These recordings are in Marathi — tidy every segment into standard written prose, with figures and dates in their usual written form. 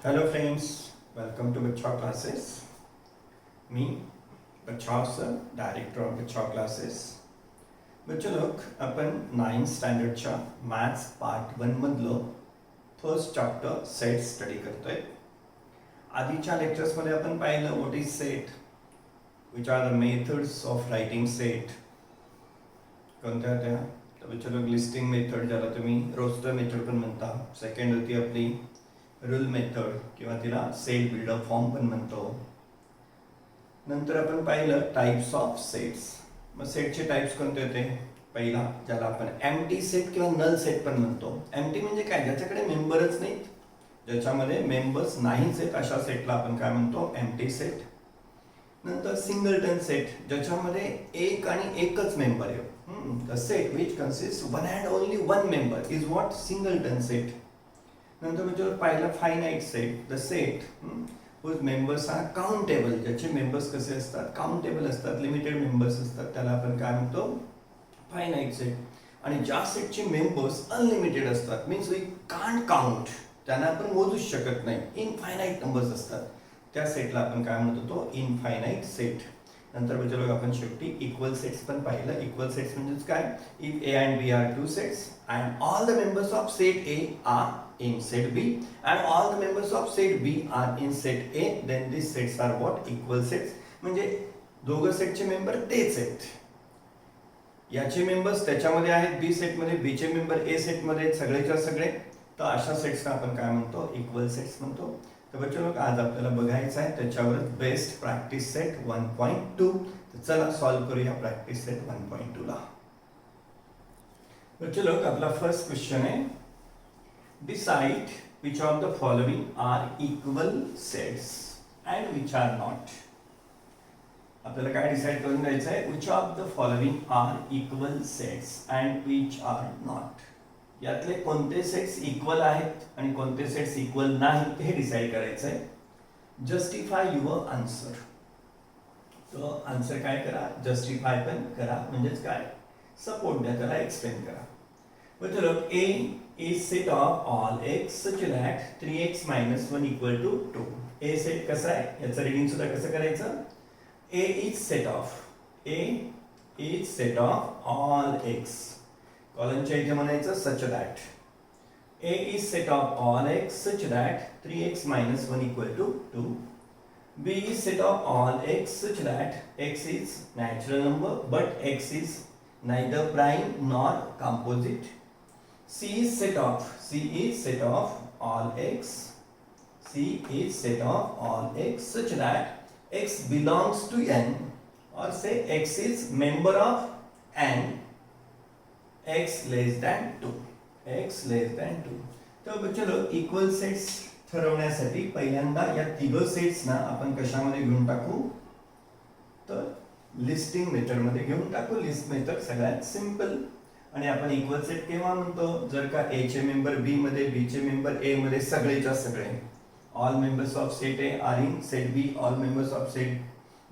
Hello friends, welcome to Bachcha Classes. Me, Bachcha sir, Director of Bachcha Classes. बच्चो लोक आपण 9th स्टँडर्डच्या मॅथ्स पार्ट 1 मधलं फर्स्ट चॅप्टर सेट स्टडी करतोय. आधीच्या लेक्चर्समध्ये आपण पाहिलं what is set, which are the methods of writing set. कोणत्या त्या तर बच्चो लोक लिस्टिंग मेथड ज्याला तुम्ही रोस्टर मेथड पण म्हणता. सेकंड होती आपली रूल मेथड किंवा तिला सेट बिल्डर फॉर्म पण म्हणतो. नंतर आपण पाहिलं टाइप्स ऑफ सेट्स. मग सेटचे टाइप्स कोणते होते. पहिला ज्याला आपण एम्प्टी सेट किंवा नल सेट पण म्हणतो. एम्प्टी म्हणजे काय, ज्याच्याकडे मेंबरच नाहीत, ज्याच्यामध्ये मेंबर्स नाहीच आहेत, अशा सेटला आपण काय म्हणतो, एम्प्टी सेट. नंतर सिंगलटन सेट, ज्याच्यामध्ये एक आणि एकच मेंबर आहे. The set which consist one and only one member is what singleton set. नंतर म्हणजे पाहिलं finite set, the set whose members are countable, ज्याचे मेंबर्स कसे असतात, काउंटेबल असतात, लिमिटेड मेंबर्स असतात, त्याला आपण काय म्हणतो, फायनाइट सेट. आणि ज्या सेटचे मेंबर्स अनलिमिटेड असतात, मीन्स वी कांट काउंट, त्यांना आपण मोजूच शकत नाही, इनफायनाइट नंबर्स असतात, त्या सेटला आपण काय म्हणतो, तो इनफायनाइट सेट. नंतर म्हणजे आपण शेवटी इक्वल सेट्स पण पाहिलं. इक्वल सेट्स म्हणजेच काय, if A and B are two sets and all the members of set A are in set B and all the members of set B are in set A, then these sets are what, equal sets. म्हणजे दोघं सेटचे मेंबर तेच आहेत, याचे मेंबर्स त्याच्यामध्ये आहेत बी सेट मध्ये, बी चे मेंबर ए सेट मध्ये, सगळेच्या सगळे, तर अशा सेट्सना आपण काय म्हणतो, इक्वल सेट्स म्हणतो. तर बच्चो लोक आज आपल्याला बघायचं आहे त्याच्यावर बेस्ट प्रॅक्टिस सेट 1.2. तर चला सॉल्व करूया प्रॅक्टिस सेट 1.2 ला. बच्चो लोक आपला फर्स्ट क्वेश्चन आहे, decide which of the following are equal sets and which are not. आपल्याला काय डिसाइड करून द्यायचं आहे, which of the following are equal sets and which are not. यातले कोणते सेट्स इक्वल आहेत आणि कोणते सेट्स इक्वल नाहीत हे डिसाइड करायचं आहे. Justify your answer. तो आन्सर काय करा, जस्टिफाय पण करा, म्हणजेच काय, सपोर्ट द्या, त्याला एक्सप्लेन करा. चलो A is set of all x such that 3x minus 1 equal to 2. A set कसा आहे, याचं रीडिंग सुद्धा कसं करायचं. A is set of all x, कॉलमच्या इथे म्हणायचं such that. A is set of all x such that 3x minus 1 equal to 2. B is set of all x such that x is natural number but x is neither prime nor composite. C is set of all x. C is set of all x such that x belongs to n, or say x is member of n, x less than 2. x less than 2. तर चलो इक्वल सेट्स ठरवण्यासाठी पहिल्यांदा या तिघ सेट्स ना आपण कशामध्ये घेऊन टाकू, तर लिस्टिंग मेथड मध्ये घेऊन टाकू. लिस्ट मेथड सगळ्यात सिंपल. आणि आपण इक्वल सेट केव्हा म्हणतो, जर का ए चे मेंबर बी मध्ये, बी चे मेंबर ए मध्ये, सगळेच्या सगळे, all members of set A are in set B, all members of set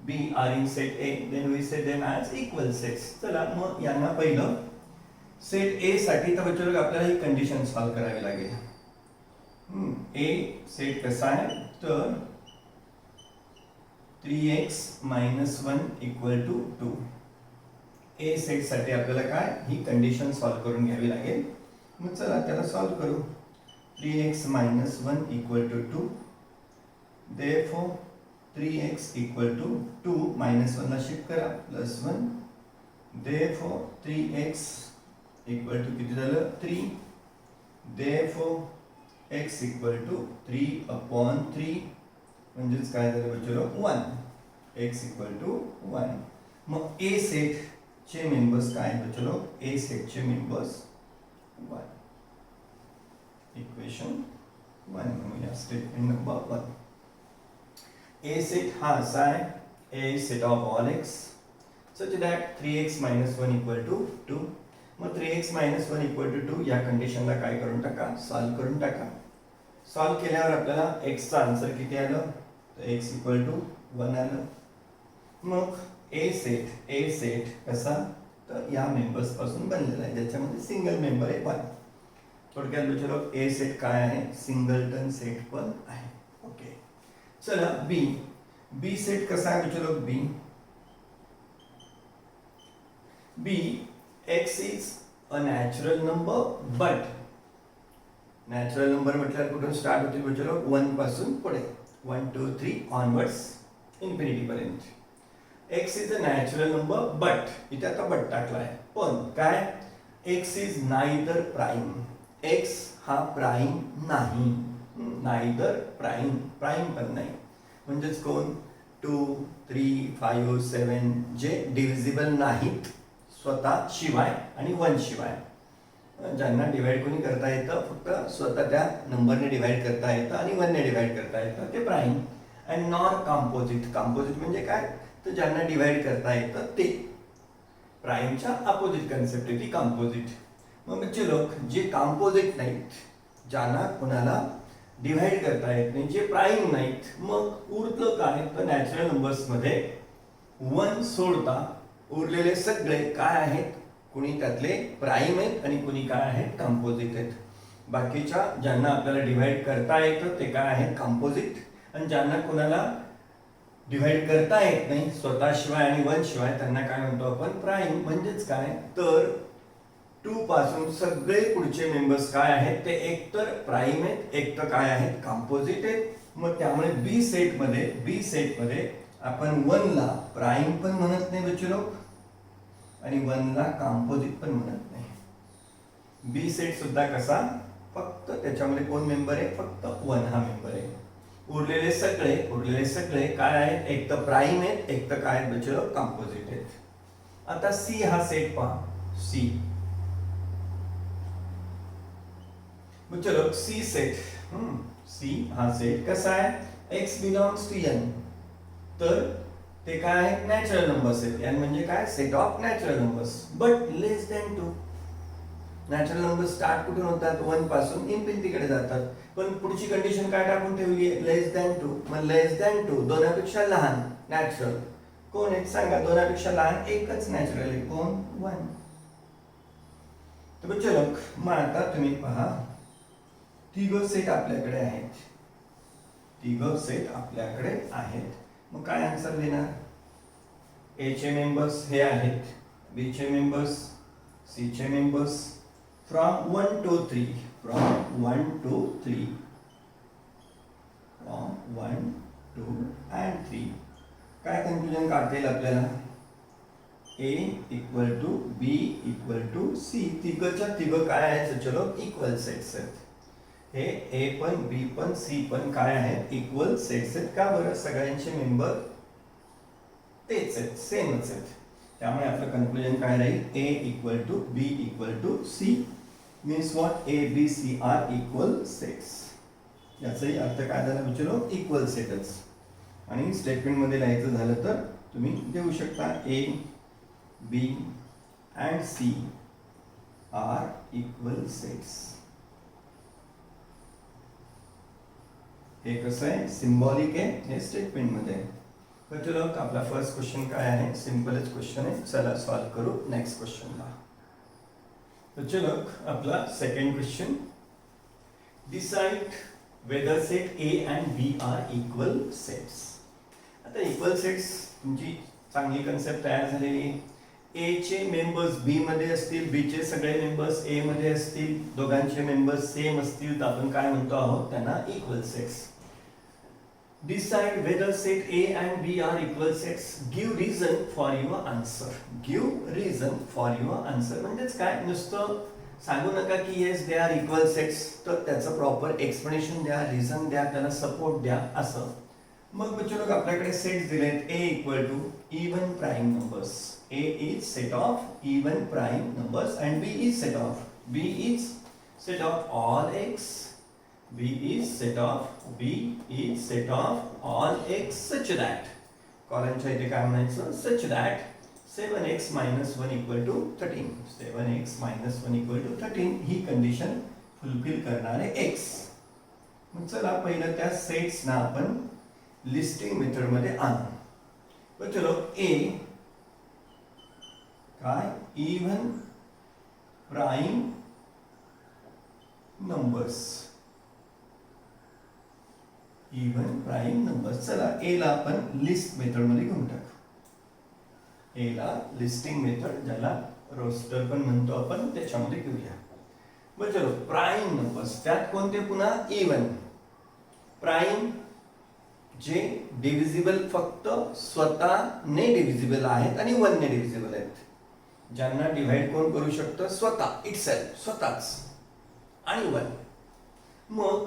B are in set A, then we say them as equal sets. चला मग यांना पहिलं सेट ए साठी तर बच्चो आपल्याला ही कंडिशन सॉल्व करावी लागेल. ए सेट कसा आहे, तर 3x minus 1 equal to 2. A set साठी आपल्याला काय, ही कंडिशन सॉल्व करून घ्यावी लागेल. मग चला त्याला सॉल्व करू. 3x minus 1 equal to 2. therefore 3x equal to 2 minus 1 ला शिफ्ट करा, plus 1. therefore 3x equal to किती झालं, 3. therefore x equal to 3/3, म्हणजेच काय झालं बच्चो, 1. x equal to 1. मग ए सेट चे मेंबर्स काय आहेत बच्चो, ए सेट चे मेंबर्स 1. इक्वेशन 1 म्हणूया स्टेटमेंट नंबर 1. ए सेट हा असा आहे, a set of all x such that 3x minus 1 equal to 2. मग 3x minus 1 equal to 2 या कंडिशनला काय करून टाका, सॉल्व करून टाका. सॉल्व केल्यावर आपल्याला x चा आन्सर किती आलं, तर x equal to 1 आलं. मग ए सेट कसा, तर या मेंबर्स पासून बनलेला आहे, ज्याच्यामध्ये सिंगल मेंबर आहे 1. थोडक्यात बच्चो ए सेट काय आहे, सिंगलटन सेट पण आहे. चला बी, बी सेट कसा आहे बच्चों लोग? B x is a natural number but, natural number म्हटल्यावर कुठून स्टार्ट होतील बच्चों लोग? 1 पासून पुढे, 1 2 3 ऑनवर्ड्स इन्फिनिटी पर्यंत. X is a natural number but, इथे आता बट टाकलाय, पण काय? X is neither prime, x हा प्राइम नाही, नाइदर प्राइम, प्राइम पण नाही. म्हणजेच कोण? 2 3 5 7 जे डिव्हिजिबल नाहीत स्वतः शिवाय आणि 1 शिवाय. ज्यांना डिवाइड कोणी करता येतं, फक्त स्वतः त्या नंबरने डिवाइड करता येतं आणि 1 ने डिवाइड करता येतं, ते prime. And nor composite, composite म्हणजे काय? तर ज्यांना डिवाइड करता येतं ते. प्राइमच्या अपोजिट कन्सेप्ट आहे ती कंपोजिट. मग बच्चे लोक जे कंपोजिट नाहीत, ज्यांना कोणाला डिवाइड करता येत नाही, जे प्राइम नाहीत, मग उरतं काय? तर नॅचरल नंबर्स मध्ये 1 सोडता उरलेले सगळे काय आहेत? कुणी त्यातले प्राइम आहेत आणि कुणी काय आहेत? कंपोजिट आहेत. बाकीच्या ज्यांना आपल्याला डिवाइड करता येतं ते काय आहेत? कंपोजिट. आणि ज्यांना कोणाला डिवाइड करता येत नाही स्वतः शिवाय आणि 1 शिवाय, त्यांना काय म्हणतो आपण? प्राइम. म्हणजेच काय? तर 2 पासून सगळे पुढचे मेंबर्स काय आहेत? ते एक तर प्राइम आहेत, एक तर काय आहेत? कंपोजिट आहेत. मग त्यामुळे बी सेट मध्ये आपण 1 ला प्राइम पण म्हणत नाही बच्चे लोक आणि 1 ला कंपोजिट पण म्हणत नाही. बी सेट सुद्धा कसा? फक्त त्याच्यामध्ये कोण मेंबर आहे? फक्त 1 हा मेंबर आहे. उरलेले सगळे काय आहेत? एक तर प्राइम आहेत, एक तर काय आहेत बच्चे लोक? कंपोजिट आहेत. आता सी हा सेट पहा. सी बच्चे लोग, सी सेट, सी हा सेट कसा आहे? x बिलॉंग्स टू n, तर ते काय आहे? नॅचरल नंबर्स आहेत. n म्हणजे काय? Set of natural numbers, but less than 2. Natural number start कुठून होतात? 1 पासून इन्फिनिटी कडे जातात. पण पुढची कंडिशन काय टाकून ठेवली आहे? लेस दॅन 2. मग लेस दॅन 2 दोनापेक्षा लहान नॅचरल कोण आहेत सांगा? दोनापेक्षा लहान एकच नॅचरल आहे, कोण? 1. तर बच्चे लोग, मग आता तुम्ही पहा, तिघ सेट आपल्याकडे आहेत. मग काय आन्सर देणार? ए चे मेंबर्स हे आहेत, बी चे मेंबर्स, सी चे members, from 1 to 3, from 1 to 3, from 1 2 and 3. काय कन्क्लुजन काढता येईल आपल्याला? A equal to B equal to C. तिघच्या तिघ काय आहेत? चलो इक्वल सेट्स आहेत. हे ए पण, बी पण, सी पण काय आहेत? इक्वल सेट्स आहेत. का बरं? सगळ्यांचे मेंबर तेच आहेत, सेमच आहेत. त्यामुळे आपलं कन्क्लुजन काय राहील? A equal to B equal to C means what? A B C are equal sets. याचाही अर्थ काय झाला मित्रांनो? इक्वल सेटच. आणि स्टेटमेंट मध्ये लिहायचं झालं तर तुम्ही देऊ शकता A B and C are equal sets. हे कसं आहे? सिंबॉलिक आहे, हे स्टेटमेंट मध्ये. तर चलो आपला फर्स्ट क्वेश्चन काय आहे? सिंपलच क्वेश्चन आहे. चला सॉल्व करू नेक्स्ट क्वेश्चनला. तर चलो आपला second question, decide whether set A and B are equal sets. आता इक्वल सेट्स तुमची चांगली कन्सेप्ट तयार झालेली आहे. ए चे मेंबर्स बी मध्ये असतील, बी चे सगळे मेंबर्स ए मध्ये असतील, दोघांचे मेंबर्स सेम असतील, तर आपण काय म्हणतो आहोत? त्यांना equal sets. Decide whether set A and B are equal sets. Give reason for your answer. Give reason for your answer. म्हणजेच काय? नुसतं सांगू नका की yes they are equal sets. तर त्याचं प्रॉपर एक्सप्लेनेशन द्या, रिझन द्या, त्याला सपोर्ट द्या असं. मग बच्चे लोक आपल्याकडे सेट्स दिलेत. A equal to even prime numbers. A is set of even prime numbers and B is set of all x. B is set of all x such that, कॉलमच्या इथे काय म्हणायचं? such that 7x minus 1 equal to 13. 7x minus 1 equal to 13 he condition fulfil करणारे x. मग चला पहिलं त्या सेट्स ना आपण लिस्टिंग मेथड मध्ये आणू. तर चलो A काय? Even prime numbers. Even prime number. चला ए ला आपण लिस्ट मेथड मध्ये घेऊन टाकू. ए ला लिस्टिंग मेथड, ज्याला रोस्टर पण म्हणतो आपण, त्याच्यामध्ये घेऊया. बरं चलो, प्राईम नंबर्स त्यात कोणते पुन्हा इवन. प्राईम जे डिव्हिजिबल फक्त स्वतःने डिव्हिजिबल आहेत आणि 1 ने डिव्हिजिबल आहेत. ज्यांना डिव्हाइड कोण करू शकतं? स्वतः, इटसेल्फ, स्वतःच, आणि 1. मग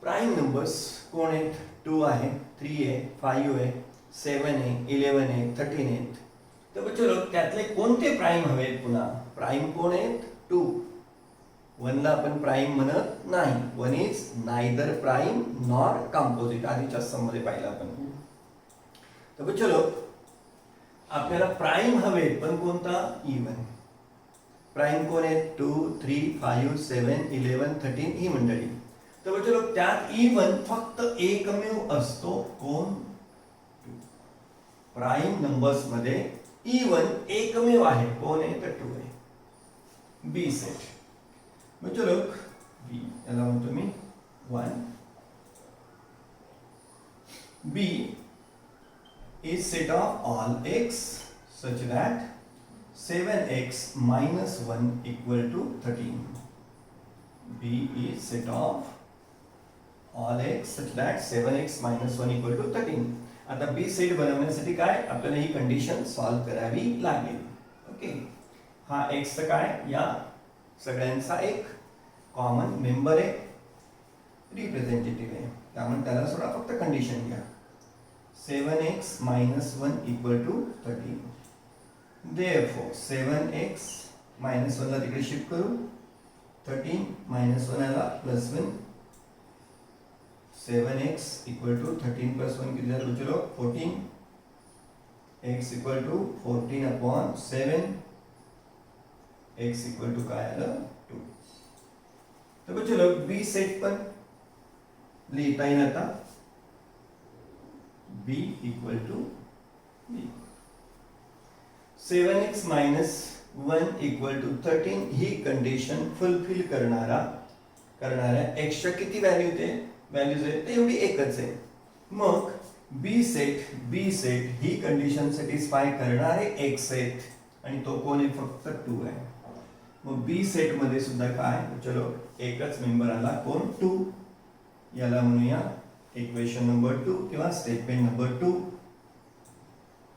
प्राईम नंबर्स कोण आहेत? 2 आहे, 3 आहे, 5 आहे, 7 आहे, 11 आहे, 13 आहेत. तर चलो, त्यातले कोणते प्राईम हवेत पुन्हा? प्राईम कोण आहेत? 2. 1 ला आपण प्राईम म्हणत नाही. 1 is neither prime nor composite. आधीच्या सम मध्ये पाहिलं आपण. तर चलो, आपल्याला प्राईम हवेत, पण कोणता? इवन. प्राईम कोण आहेत? 2, 3, 5, 7, 11, 13 ही मंडळी. तर चलो, त्यात इवन फक्त एकमेव असतो. कोण? 2. प्राईम नंबर्स मध्ये इवन एकमेव आहे. कोण आहे? तर 2 आहे. बी सेट. मग चलो, बी याला म्हणतो मी 1. बी is set of all x such that 7x minus 1 equal to 13. B is set of all x such that 7x minus 1 equal to 13. आता B सेट बनवण्यासाठी काय आपल्याला ही कंडिशन सॉल्व करावी लागेल. ओके, हा x चा काय? या सगळ्यांचा एक कॉमन मेंबर आहे, रिप्रेझेंटेटिव्ह आहे. त्यामुळे त्याला सोडा, फक्त कंडिशन घ्या. 7x minus 1 equal to 13. Therefore 7x minus 1 ला तिकडे शिफ्ट करू. 13 minus 1 ला plus 1. 7x equal to 13 plus 1 किती झालं? चलो 14. x equal to 14 upon 7. x equal to काय आलं? 2. तर चलो, b सेट पण लिहिता येईल आता. b equal to b. 7x minus 1 equal to 13 he condition fulfil करणाऱ्या x च्या किती व्हॅल्यूज आहेत? ते एवढी एकच आहे. मग b सेट ही कंडिशन सॅटिस्फाय करणारे x आहेत, आणि तो कोण आहे? फक्त 2 आहे. मग b सेट मध्ये सुद्धा काय? चलो, एकच मेंबर आला. कोण? 2. याला म्हणूया इक्वेशन नंबर 2 किंवा statement number 2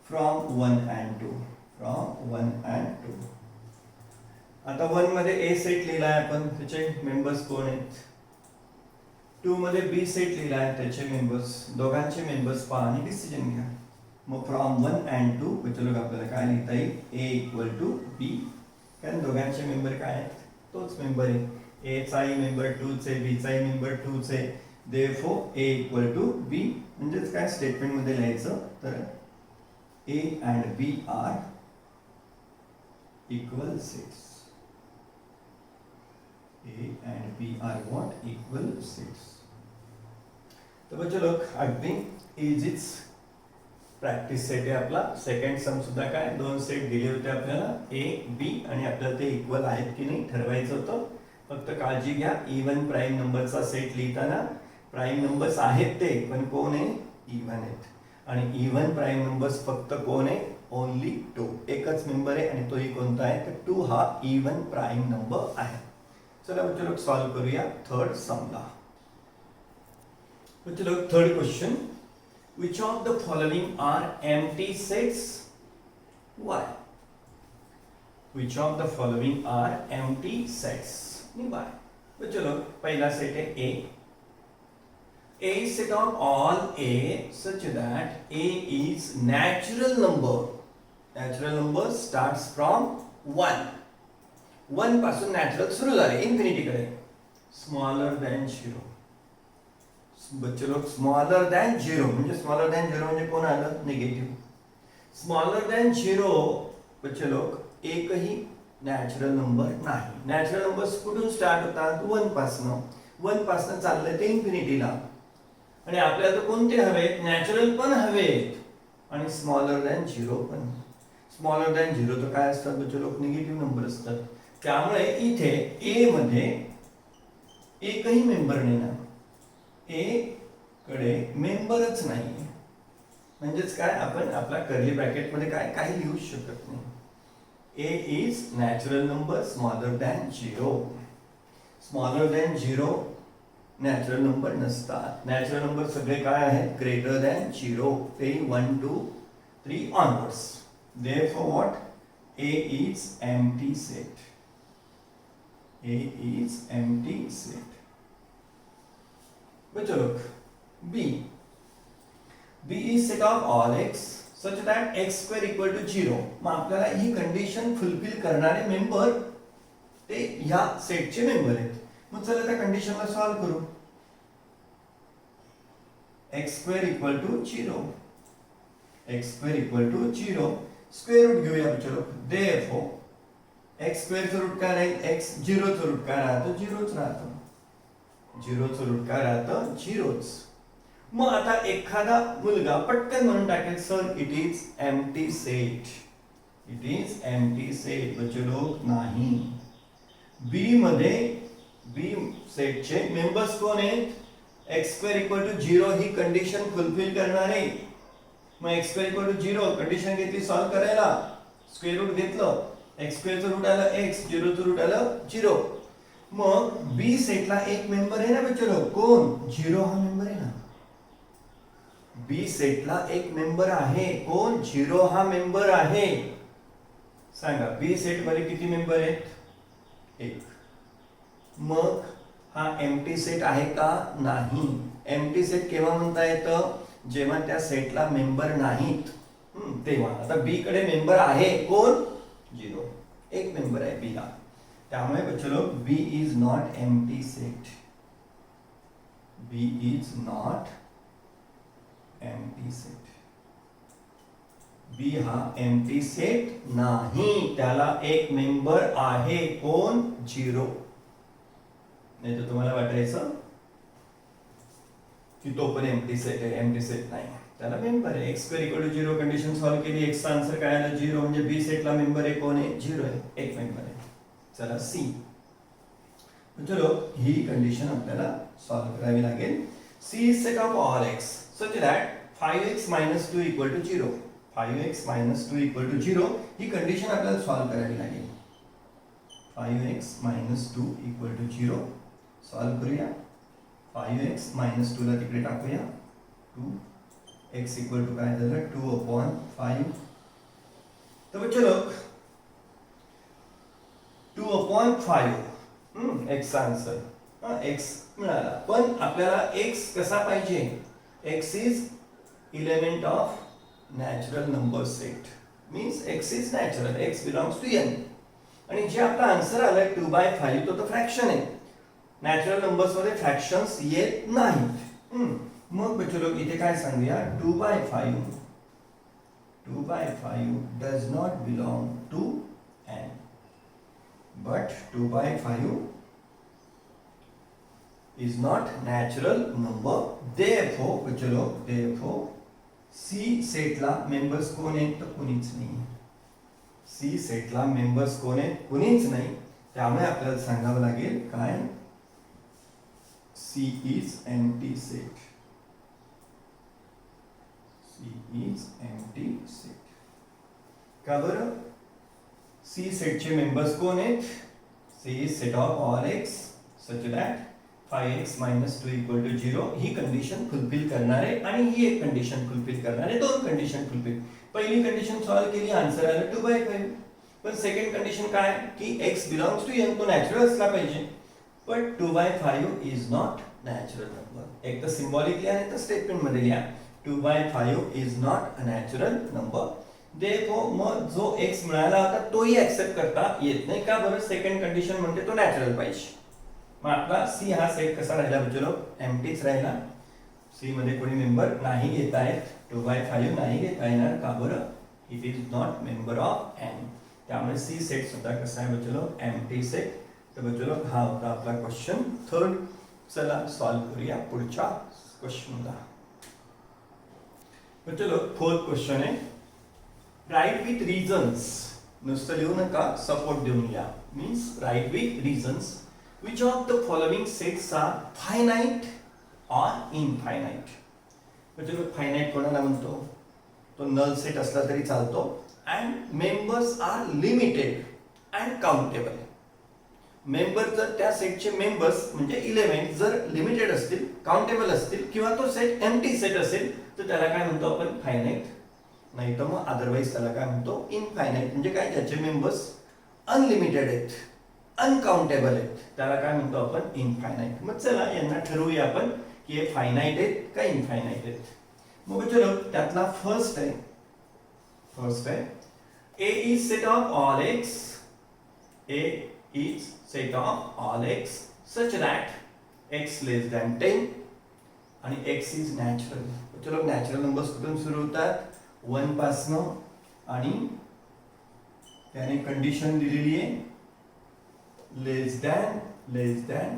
from 1 and 2. From 1 and 2. आता 1 मध्ये ए सेट लिहिलाय आपण, त्याचे मेंबर्स कोण आहेत? 2 मध्ये बी सेट लिहिलाय, त्याचे मेंबर्स, दोघांचे मेंबर्स पहा आणि डिसिजन घ्या. मग फ्रॉम 1 and 2 बचलो आपल्याला काय लिहिता येईल? ए इक्वल टू बी. कारण दोघांचे मेंबर काय आहेत? तोच मेंबर आहे. ए चाही मेंबर 2च आहे, बी चाही मेंबर 2च आहे. Therefore a equal to b. म्हणजेच काय स्टेटमेंट मध्ये लिहायचं तर a and b are equal sets. a and b are what? Equal sets. तर बच्चो लोग, अगदी इजीच प्रॅक्टिस सेट आहे आपला. सेकंड सम सुद्धा काय 2 सेट दिले होते आपल्याला, a b, आणि आपल्याला ते इक्वल आहेत की नाही ठरवायचं होतं. फक्त काळजी घ्या, इवन प्राईम नंबरचा सेट लिहिताना प्राईम नंबर्स आहेत ते, पण कोण आहे? इवन आहेत. आणि इवन प्राईम नंबर्स फक्त कोण आहे? ओनली 2. एकच मेंबर आहे, आणि तोही कोणता आहे? तर 2 हा इवन प्राईम नंबर आहे. चला बच्चे लोग, सॉल्व करूया थर्ड समला. बच्चे लोग, third question. Which of the following are empty sets? Why? Which of the following are empty sets? Why? बच्चे लोग, पहला सेट है A. A is set of all A such that A is natural number. Natural number starts from 1. 1 पासून नॅचरल सुरू झाले इन्फिनिटी कडे. Smaller than 0. बच्चे लोग, स्मॉलर दॅन 0 म्हणजे स्मॉलर दॅन 0 म्हणजे कोण आलं? निगेटिव्ह. स्मॉलर दॅन 0 बच्चे लोग एकही नॅचरल नंबर नाही. नॅचरल नंबर्स कुठून स्टार्ट होतात? 1 पासून. 1 पासून चाललंय ते इन्फिनिटीला. आणि आपल्याला तर कोणते हवेत? नॅचरल पण हवेत, आणि स्मॉलर दॅन 0 पण. स्मॉलर दॅन 0 तर काय असतात बच्चे लोक? निगेटिव्ह नंबर असतात. त्यामुळे इथे ए मध्ये एकही मेंबर नाही ना. ए कडे मेंबरच नाही, म्हणजेच काय, आपण आपला कर्ली ब्रॅकेट मध्ये काय काही लिहू शकत नाही. A is natural number smaller than 0. Smaller than 0 natural number नसतात. नॅचरल नंबर सगळे काय आहेत, ग्रेटर दॅन 0 ते 1 2 3 onwards. Therefore what, A is empty set. A is empty set. बच्चों लोग B is set of all x such that x square equal to 0. मग आपल्याला ही कंडिशन फुलफिल करणारे मेंबर ते या सेटचे मेंबर आहेत. मग चला त्या कंडिशनला सॉल्व करू. x square equal to 0. x square equal to 0. Square root घेऊया बच्चों. Therefore x square चं रूट काय राहील, x 0 चं रूट काय राहतं, 0च राहतं. 0 चं रूट काय राहतं, 0च. मग आता एखादा मुलगा पटकन म्हणून टाकेल, sir it is empty set. It is empty set. बच्चे लोग नाही. बी मध्ये बी सेटचे मेंबर्स कोण आहेत, एक्स स्क्वेअर इक्वल टू 0 ही कंडिशन फुलफिल करणारे. मग x square equal to 0 condition घेतली सॉल्व करायला, स्क्वेअर रूट घेतलं, एक्स स्क्वेअरचं रूट आलं x, 0चं रूट आलं 0. मग बी सेटला एक मेंबर आहे ना बच्चे लोग, कोण, 0 हा मेंबर आहे ना. बी सेटला एक मेंबर आहे, कोण, 0 हा मेंबर आहे. सांगा बी सेट मध्ये किती मेंबर आहेत, 1. मग हा एम्प्टी सेट आहे का, नाही. एम्प्टी सेट केव्हा म्हणता येतं, जेव्हा त्या सेटला मेंबर नाहीत तेव्हा. आता बी कडे मेंबर आहे, कोण, 0. एक मेंबर आहे बी ला. त्यामुळे बच्चों लोग B is not empty set. B is not empty set. B हा एम्प्टी सेट नाही, त्याला एक मेंबर आहे, कोण, 0. नाही तर तुम्हाला वाटायचं की तो पण एम्प्टी सेट आहे. एम्प्टी सेट नाही, त्याला मेंबर आहे. X square equal to 0 condition solve केली, एक्स चा आन्सर काय आला, 0. म्हणजे बी सेटला मेंबर आहे, कोण आहे, 0 आहे, एक मेंबर आहे. चला सी. चलो ही कंडिशन आपल्याला सॉल्व करावी लागेल. C is set of all x such that 5x minus 2 equal to 0. 5x minus 2 equal to 0 ही कंडिशन आपल्याला सॉल्व करावी लागेल. 5x minus 2 equal to 0 solve करूया. 5x minus 2 ला तिकडे टाकूया. 2x equal to काय झालं, 2/5. तर बच्चे लोग 2/5 x आन्सर, x मिळाला. पण आपल्याला x कसा पाहिजे, x is element of natural number set, means x is natural, x belongs to n. आणि जे आपला आन्सर आलाय 2/5 तो फ्रॅक्शन आहे. नॅचरल नंबर्स मध्ये फ्रॅक्शन्स येत नाहीत. मग बच्चों लोग इथे काय सांगूया, 2/5 does not belong to n, but 2/5 is not natural number. Therefore बच्चों लोग, therefore C सेटला मेंबर्स कोण आहेत, तर कुणीच नाही. C सेटला मेंबर्स कोण आहेत, कुणीच नाही. त्यामुळे आपल्याला सांगावं लागेल काय, C is empty set. C is empty set. का बरं, C सेटचे मेंबर्स कोण आहेत, C is set of all x such that 5x minus 2 equal to 0 ही कंडिशन फुलफिल करणारे आणि ही एक कंडिशन फुलफिल करणारे, दोन कंडिशन फुलफिल. पहिली कंडिशन सॉल्व केली, आन्सर आला 2/5. पण सेकंड कंडिशन काय की x बिलोंग्स टू n, तो नॅचरल असला पाहिजे. पण 2/5 इज नॉट नॅचरल नंबर. एक तर सिंबॉलिकली आहे तर स्टेटमेंट मध्ये लिहा, 2/5 is not a natural number. Therefore मग जो x मिळाला होता तोही ऍक्सेप्ट करता येत नाही. का बरं, सेकंड कंडिशन म्हणते तो नॅचरल पाहिजे. मग आपला सी हा सेट कसा राहिला बच्चों लोग, एम्प्टीच राहिला. सी मध्ये कोणी मेंबर नाही घेत आहेत, 2/5 नाही घेता येणार. का बरं, it is not member of n. त्यामुळे सी सेट सुद्धा कसा आहे बच्चों लोग, एम्प्टी सेट. तर बच्चों लोग हा होता आपला क्वेश्चन थर्ड. चला सॉल्व करूया पुढच्या क्वेश्चनला. बच्चों लोग फोर्थ क्वेश्चन आहे, राइट विथ रीजन्स. नुसतं लिहू नका, सपोर्ट देऊन लिहा. Means write with reasons. Which of the following sets are finite और इनफायनाइट. म्हणजे फायनाइट कोणाला म्हणतो? तो नल सेट असला तरी चालतो. And members are limited and countable. Member जर त्या सेटचे मेंबर्स म्हणजे इलेमेंट जर लिमिटेड असतील, काउंटेबल असतील किंवा तो सेट एम्प्टी सेट असेल तर त्याला काय म्हणतो आपण? फायनाइट. नाही तर मग अदरवाईज त्याला काय म्हणतो? इनफायनाइट. म्हणजे काय? ज्याचे मेंबर्स अनलिमिटेड आहेत, अनकाउंटेबल आहेत, त्याला काय म्हणतो आपण? इनफायनाइट. मग चला यांना ठरवूया आपण की हे फायनाइट आहेत का इनफायनाइट आहेत. मग चलो त्यातला फर्स्ट आहे A is set of all x. A is set of all x such that x less than 10 आणि x is natural. चलो नॅचरल नंबर्स कुठून सुरू होतात? 1 पासनं आणि त्याने कंडिशन दिलेली आहे लेस दॅन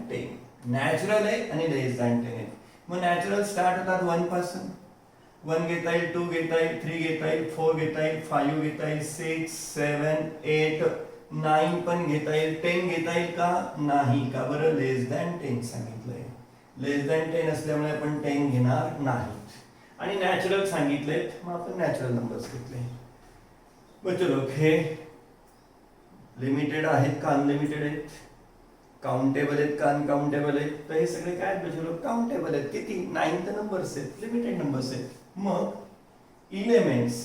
10. नॅचरल आहे आणि लेस दॅन 10 आहे. मग नॅचरल स्टार्ट होतात 1 पासून. 1 घेता येईल, 2 घेता येईल, 3 घेता येईल, 4 घेता येईल, 5 घेता येईल, 6, 7, 8, 9 पण घेता येईल, 10 घेता येईल का? नाही. का बरं? लेस दॅन 10 सांगितलंय. लेस दॅन 10 असल्यामुळे आपण 10 घेणार नाहीत. आणि नॅचरल सांगितलेत, मग आपण नॅचरल नंबर्स घेतले. मग चलो हे लिमिटेड आहेत का अनलिमिटेड आहेत? काउंटेबल आहेत का अनकाउंटेबल आहेत? तर हे सगळे काय आहेत? काउंटेबल आहेत. किती? 9 तर नंबर्स आहेत, लिमिटेड नंबर्स आहेत. मग elements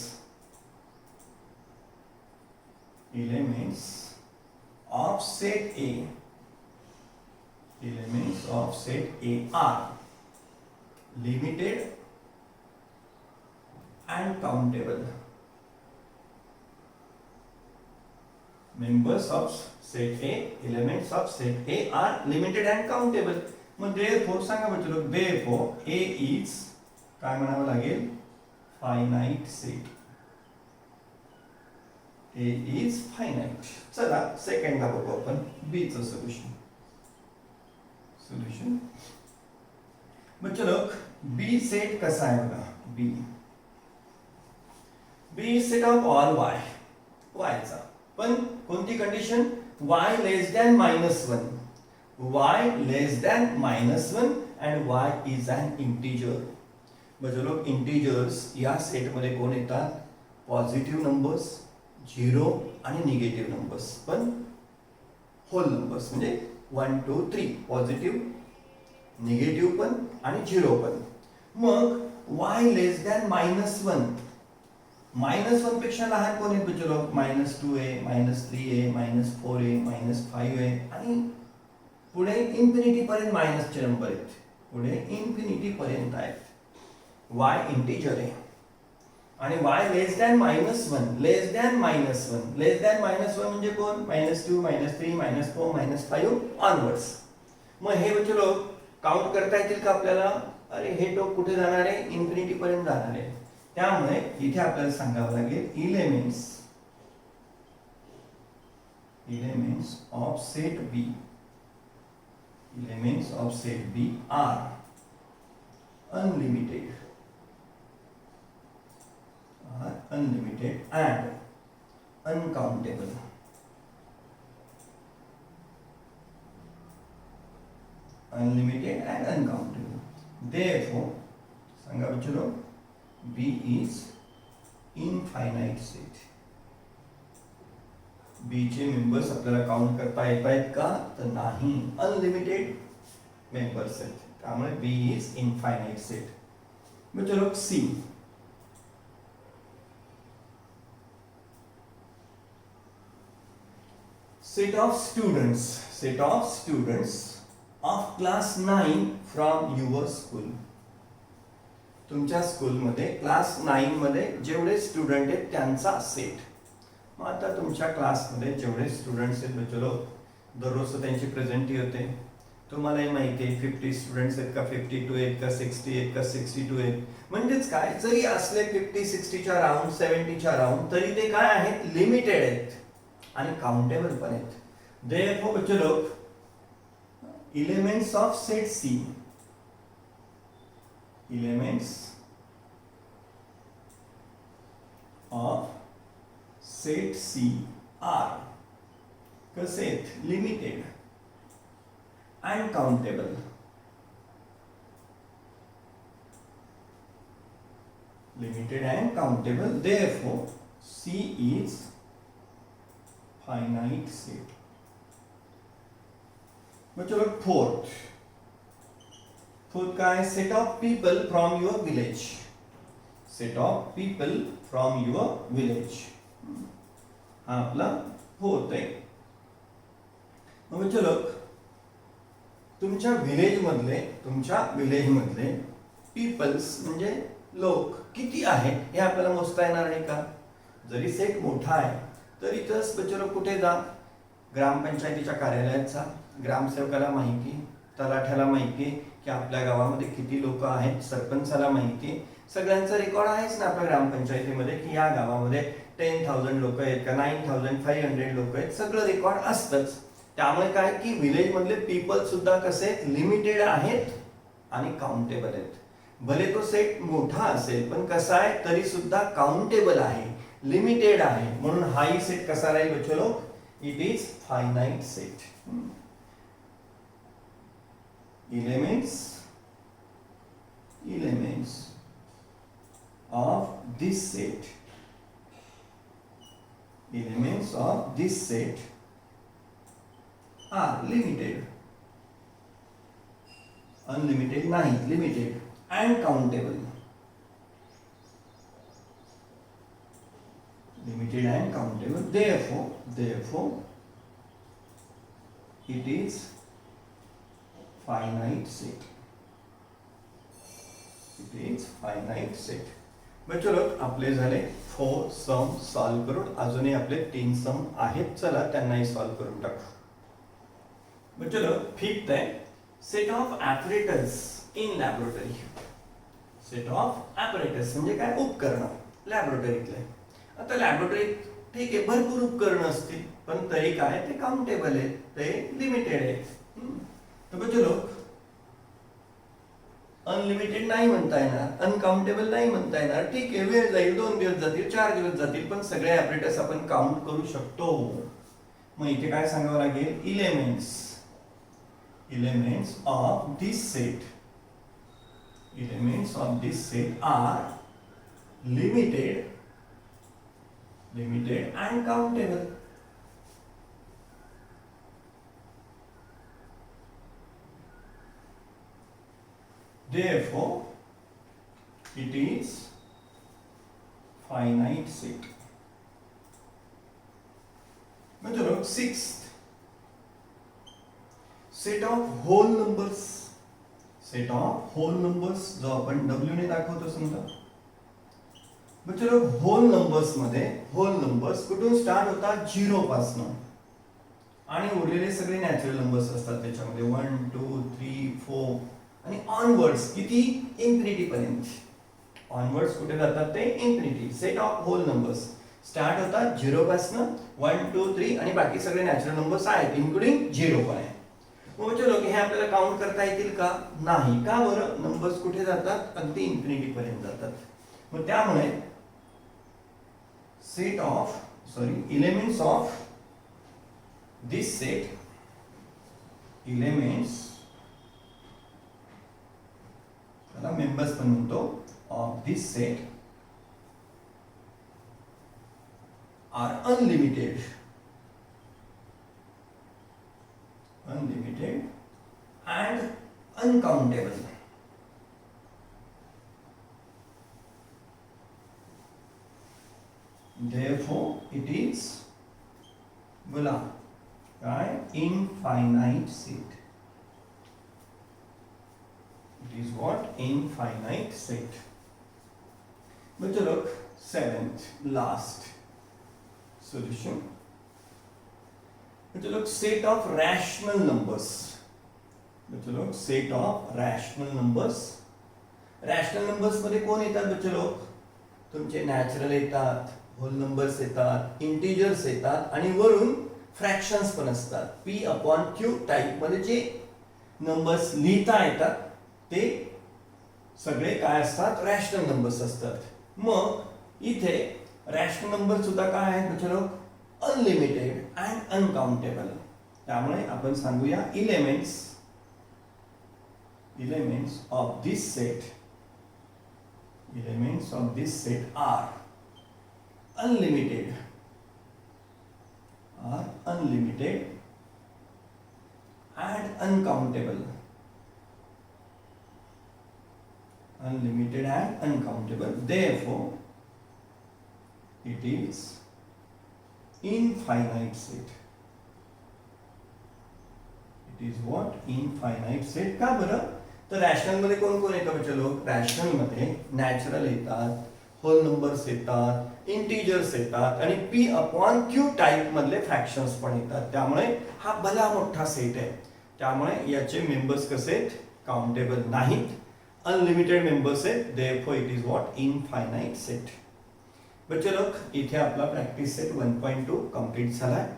of set A are limited and countable. Members of set A, elements of set A are limited and countable. मग therefore सांगा बच्चों, therefore A is काय म्हणावं लागेल? Finite set. A is finite. चला सेकंडला बघू आपण B चं सोल्युशन. बच्चों B सेट कसा आहे बघा. B set of all y चा, पण कोणती condition? y less than -1. y less than -1 and y is an integer. बच्चों इंटिजर्स या सेट मध्ये कोण येतात? पॉझिटिव्ह नंबर्स, 0 आणि निगेटिव्ह नंबर्स, पण होल नंबर्स म्हणजे 1 2 3 पॉझिटिव्ह, निगेटिव्ह पण आणि 0 पण. मग y लेस दॅन -1, -1 पेक्षा लहान कोण आहेत बच्चों? -2a, -3a, -4a, -5a आणि पुढे इन्फिनिटी पर्यंत मायनसचे नंबर आहेत. पुढे इन्फिनिटी पर्यंत आहेत. y इंटिजर आहे आणि y लेस दॅन -1, लेस दॅन -1 म्हणजे कोण? -2, -3, -4, -5 ऑनवर्ड्स. मग हे बच्चों काउंट करता येतील का आपल्याला? अरे हे टोक कुठे जाणार आहे? इन्फिनिटी पर्यंत जाणार आहे. त्यामुळे इथे आपल्याला सांगावं लागेल elements of set B are unlimited and uncountable. Therefore सांगा बच्चों B is infinite set. B चे मेंबर्स आपल्याला काउंट करता येत आहेत का? तर नाही. अनलिमिटेड मेंबर्स आहेत, त्यामुळे B is infinite set. बच्चों C set of students of class 9 from your school. तुमच्या स्कूलमध्ये क्लास 9 मध्ये जेवढे स्टुडंट आहेत त्यांचा सेट. मग आता तुमच्या क्लासमध्ये जेवढे स्टुडंट्स आहेत बच्चों, दररोज त्यांची प्रेझेंटी होते. तुम्हालाही माहिती आहे 50 स्टुडंट्स आहेत का, 52 आहेत का, 60 आहेत का, 62 आहेत. म्हणजेच काय, जरी असले 50-60 च्या राऊंड, 70 च्या राऊंड, तरी ते काय आहेत? लिमिटेड आहेत आणि काउंटेबल पण आहेत. Therefore बच्चों elements of set C are कसे आहेत? Limited and countable. limited and countable. Therefore, C is finite set. बच्चों लोग फोर्थ का है set of people from your village. Set of people from your village. हा आपला फोर्थ आहे. मग बच्चों लोग तुमच्या विलेज मधले पीपल्स म्हणजे लोक किती आहे हे आपल्याला मोजता येणार नाही का? जरी सेट मोठा आहे तरी इथंच बच्चों लोग कुठे जा, ग्रामपंचायतीच्या कार्यालयात जा, ग्रामसेवकाला माहिती, तलाठ्याला माहिती की आपल्या गावामध्ये किती लोक आहेत, सरपंचाला माहिती, सगळ्यांचा रेकॉर्ड आहेच ना आपल्या ग्रामपंचायतीमध्ये की या गावामध्ये 10,000 लोक आहेत का 9,500 लोक आहेत, सगळं रेकॉर्ड असतंच. त्यामुळे काय की विलेज मधले पीपल सुद्धा कसे लिमिटेड आहेत आणि काउंटेबल आहेत. भले तो सेट मोठा असेल पण कसा आहे तरी सुद्धा काउंटेबल आहे, लिमिटेड आहे. म्हणून हाई सेट कसा राहील बच्चों लोग? It is finite set. elements of this set are limited, unlimited नाही, limited and countable. Limited and countable. Therefore, it is finite set. It is finite set. बच्चों लोग आपले झाले 4 सम सॉल्व करून, अजूनही आपले 3 सम आहेत. चला त्यांनाही सॉल्व करून टाकू. बच्चों लोग फिफ्थ है set of apparatus in laboratory. Set of apparatus म्हणजे काय? उपकरण लॅबोरेटरीतले. आता लॅबोरेटरीत ठीक आहे भरपूर उपकरण असतील पण तरी काय ते काउंटेबल आहेत, ते लिमिटेड आहेत. तर बच्चों लोग अनलिमिटेड नाही म्हणता येणार, अनकाउंटेबल नाही म्हणता येणार. ठीक आहे, वेळ जाईल, 2 दिवस जातील, 4 दिवस जातील, पण सगळे ॲपरेटस आपण काउंट करू शकतो. मग इथे काय सांगावं लागेल? elements of this set are limited and countable. Therefore, it is finite set. मतलब sixth, set of whole numbers. Set of whole numbers जो आपण W ने दाखवतो समजा. बच्चों लोग होल नंबर्स मध्ये होल नंबर्स कुठून स्टार्ट होतात? 0 पासून आणि उरलेले सगळे नॅचरल नंबर्स असतात त्याच्यामध्ये 1 2 3 4 आणि ऑनवर्ड्स किती? इन्फिनिटी पर्यंत. ऑनवर्ड्स कुठे जातात? ते infinity. Set of whole numbers start होतात 0 पासून 1 2 3 आणि बाकी सगळे नॅचरल नंबर्स आहेत इन्क्लुडिंग 0 पण आहे. मग चलो हे आपल्याला काउंट करता येतील का? नाही. का बरं? नंबर्स कुठे जातात? अगदी इन्फिनिटी पर्यंत जातात. मग त्यामुळे elements of this set, elements त्याला मेंबर्स पण म्हणतो of this set are unlimited and uncountable. Therefore, it is बोला काय? Infinite set. It is what? Infinite set. बच्चों लोग seventh last solution. बच्चों लोग सेट ऑफ रैशनल नंबर्स. बच्चों लोग set of rational numbers. Rational numbers मध्ये कोण येतात बच्चों लोग? तुमचे नॅचरल येतात, होल नंबर्स येतात, इंटिजर्स येतात आणि वरून फ्रॅक्शन्स पण असतात. P/Q टाइप मध्ये जे नंबर्स लिहिता येतात ते सगळे काय असतात? रॅशनल नंबर्स असतात. मग इथे रॅशनल नंबर सुद्धा काय आहेत बच्चों लोग? Unlimited and uncountable. त्यामुळे आपण सांगूया elements of this set elements of this set are unlimited and uncountable. Unlimited and uncountable. Therefore, it is infinite set. It is what? Infinite set. का बरं? तर रॅशनल मध्ये कोण कोण येतं बच्चे लोक? रॅशनल मध्ये नॅचरल येतात, होल नंबर्स येतात, इंटिजर्स येतात आणि पी अपॉन क्यू टाइप मधले फ्रॅक्शन्स पण येतात. त्यामुळे हा भला मोठा सेट आहे. त्यामुळे याचे मेंबर्स कसे आहेत? काउंटेबल नाहीत. अनलिमिटेड मेंबर्स आहेत. Therefore it is what? Infinite set. बच्चे लोक इथे आपला प्रॅक्टिस सेट 1.2 कंप्लीट झालाय.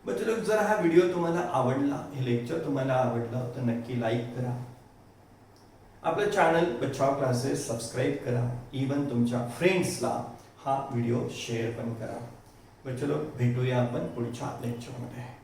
बच्चे लोक जर हा व्हिडिओ तुम्हाला आवडला, हे लेक्चर तुम्हाला आवडलं तर नक्की लाईक करा. आपलं चॅनल बचाव क्लासेस सबस्क्राईब करा. इवन तुमच्या फ्रेंड्सला हा व्हिडिओ शेअर पण करा. बच्चे लोक भेटूया आपण पुढच्या लेक्चरमध्ये.